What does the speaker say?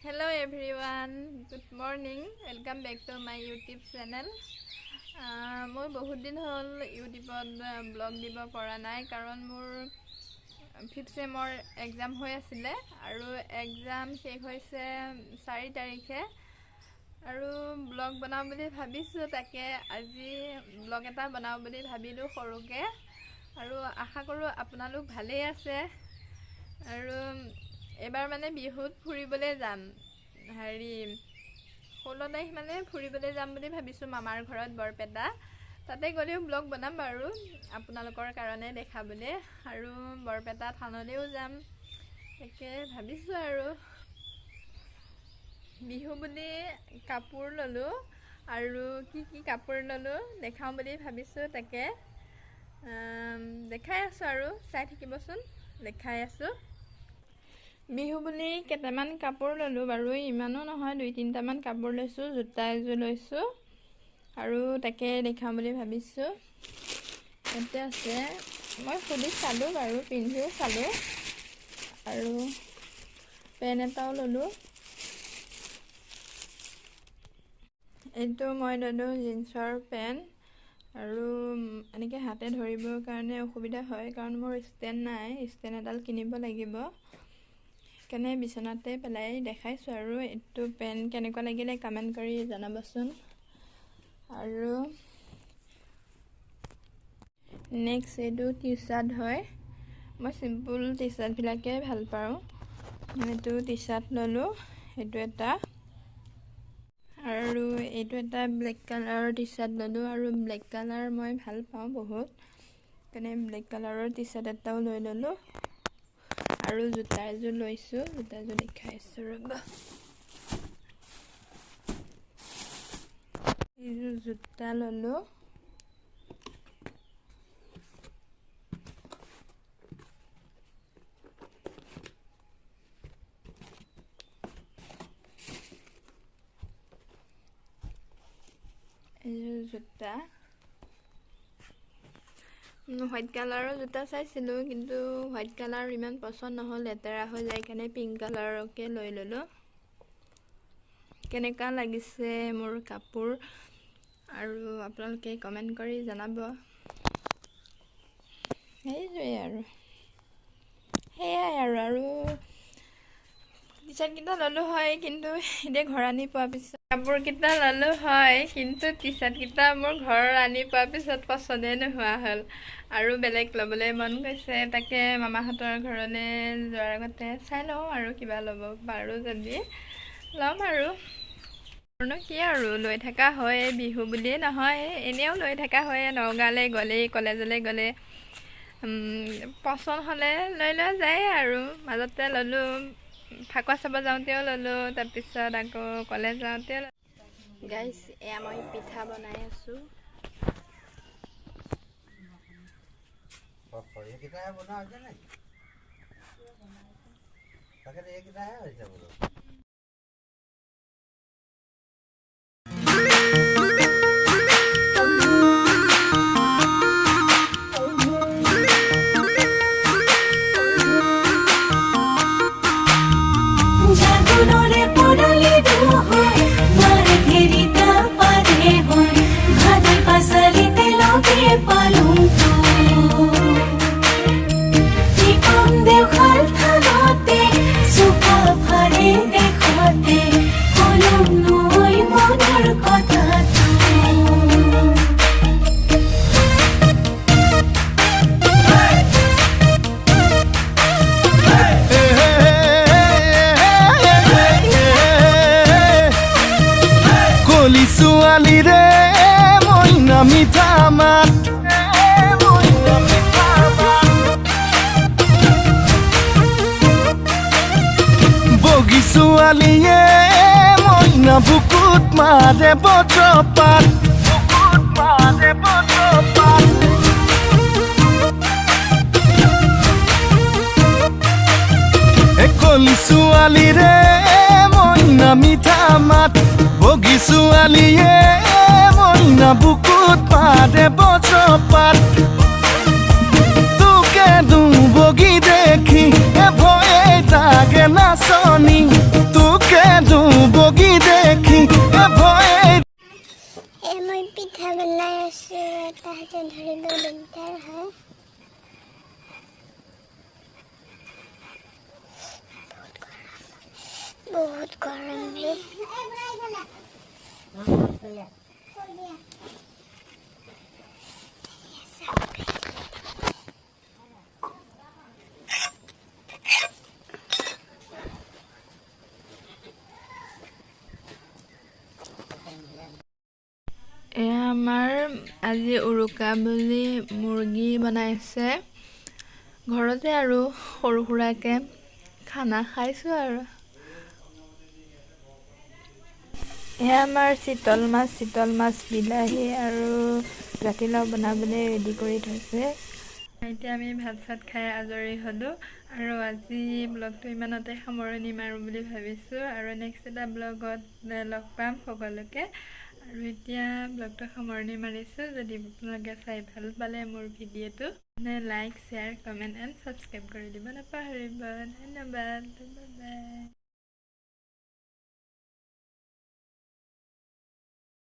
Hello everyone, good morning. Welcome back to my YouTube channel. মই বহুত দিন হ'ল ইউটিউবত ব্লগ দিব পৰা নাই কাৰণ মোৰ 5th চেমৰ এক্সাম হৈ আছিল আৰু এক্সাম শেষ হৈছে 4 তাৰিখে আৰু ব্লগ বনাও বুলি ভাবিছো তাকে আজি ব্লগ এটা বনাও বুলি ভাবিলো সৰুকে আৰু আশা কৰো আপোনালোক ভালেই আছে আৰু এবাৰ মানে বিহুত ফুৰিবলৈ যাম হেৰি 16 তাৰিখ মানে ফুৰিবলৈ যাম বুলি ভাবিছো মামাৰ ঘৰত বৰপেটা তাতে গলেও ব্লগ বনাম বাৰু আপোনালোকৰ কাৰণে দেখাবলৈ আৰু বৰপেটা থানলৈও যাম একে ভাবিছো আৰু বিহু বুলি কাপোৰ ললো আৰু কি কাপোৰ ললো দেখাম বুলি ভাবিছো তাকে দেখাই আছো আৰু চাই থাকিবচোন দেখাই আছো বিহু বুলি কেটামান কাপোৰ ললো বাৰু ইমানো নহয় 2-3টা মান কাপোৰ লৈছো জোতা এযোৰ লৈছো আৰু তাকে দেখাম বুলি ভাবিছো এতে আছে মই খুলি চালো বাৰু পিন্ধিও চালো আৰু পেন এটাও ললো এইটো মই ললো জিন্সৰ পেন আৰু এনেকে হাতে ধৰিবৰ কাৰণে অসুবিধা হয় কাৰণ মোৰ ষ্টেণ্ড নাই ষ্টেণ্ড এডাল কিনিব লাগিব কেনে বিছনাতে পেলাই দেখাইছো আৰু এটো পেন কেনেকুৱা লাগিলে কমেন্ট কৰি জনাবচোন আৰু নেক্সট এটো টি-শাৰ্ট হয় মই সিম্পল টি-শাৰ্ট বিলাকে ভাল পাওঁ এটো টি-শাৰ্ট ললো এটো এটা আৰু এটো এটা ব্লেক কালাৰৰ টি-শাৰ্ট ললো আৰু ব্লেক কালাৰ মই ভাল পাওঁ বহুত কেনে ব্লেক কালাৰৰ টি-শাৰ্ট এটাও লৈ ললো আৰু জোতা এযোৰ লৈছো জোতা এযোৰ দেখাইছো ৰবা এই জোতা ললো এই জোতা হোয়াইট কালাৰৰ জোতা চাইছিলো কিন্তু হোয়াইট কালাৰ ইমান পছন্দ নহল লেতেৰা হৈ যায় কাৰণে পিংক কালাৰকে লৈ ললো কেনেকা লাগিছে মোৰ কাপোৰ আৰু আপোনালোকে কমেন্ট কৰি জনাব হেয়াই আৰু টি-শাৰ্ট কিটা ললো হয় কিন্তু ইদে ঘৰ আনি পোৱা পিছত কাপোৰ কিটা ললো হয় কিন্তু টি-শাৰ্ট কিটা মোৰ ঘৰ আনি পোৱা পিছত পছন্দে নোহোৱা হল আৰু বেলেগ লবলৈ মন গৈছে তাকে মামাহঁতৰ ঘৰলে যোৱাৰ আগতে চাই লওঁ আৰু কিবা ল'ব পাৰো যদি লম আৰু কি আৰু লৈ থাকা হয় বিহু বুলিয়ে নহয় এনেও লৈ থাকা হয় নগালে গলে কলেজলে গলে পছন্দ হলে লৈ লোৱা যায় আৰু মাজতে ললো ফাকুৱা চাব যাওঁতেও ললো তাৰ পিছত আকৌ কলেজ যাওঁতে গাইস এয়া মই পিঠা বনাই আছো ये कितना है बना है नहीं अगर ये कितना है ऐसा बोलो জাগুনরে পড়ালি দু হয় মার ঘেরিতা পারে হয় ভাদে পাসালিতে লগে পালুম তো টিকম দেখাল থানতে সুখা ফারে দেখতে কলম নই মনের কথা ছোৱালী ৰে মইনা মিঠা মাত বগী ছোৱালীয়ে মইনা বুকুত মাৰে বজ্ৰপাত কলি ছোৱালী ৰে মইনা মিঠা মাত বগী ছোৱালীয়ে মইনা বুকুত মাৰে বজ্ৰপাত তোকে বগী দেখি ভয়ে লাগে নাচনি তোকে পিঠা বনাই আছো এটা হাতে ধৰিলেও দিগদাৰ হয় বহুত গৰম বে এয়া আমাৰ আজি উৰুকা বুলি মুৰ্গী বনাইছে ঘৰতে আৰু সৰু সুৰাকে খানা খাইছো আৰু এয়া আমাৰ চিতল মাছ বিলাহী আৰু জাতিলাও বনাবলৈ ৰেডি কৰি থৈছে এতিয়া আমি ভাত চাত খাই আজৰি হ'লো আৰু আজি ব্লগটো ইমানতে সামৰণি মাৰো বুলি ভাবিছো আৰু নেক্সট এটা ব্লগত লগ পাম সকলোকে আৰু এতিয়া ব্লগটো সামৰণি মাৰিছো যদি আপোনালোকে চাই ভাল পালে মোৰ ভিডিঅ'টো like share comment and subscribe কৰি দিব নাপাহৰিব ধন্যবাদ বাই বাই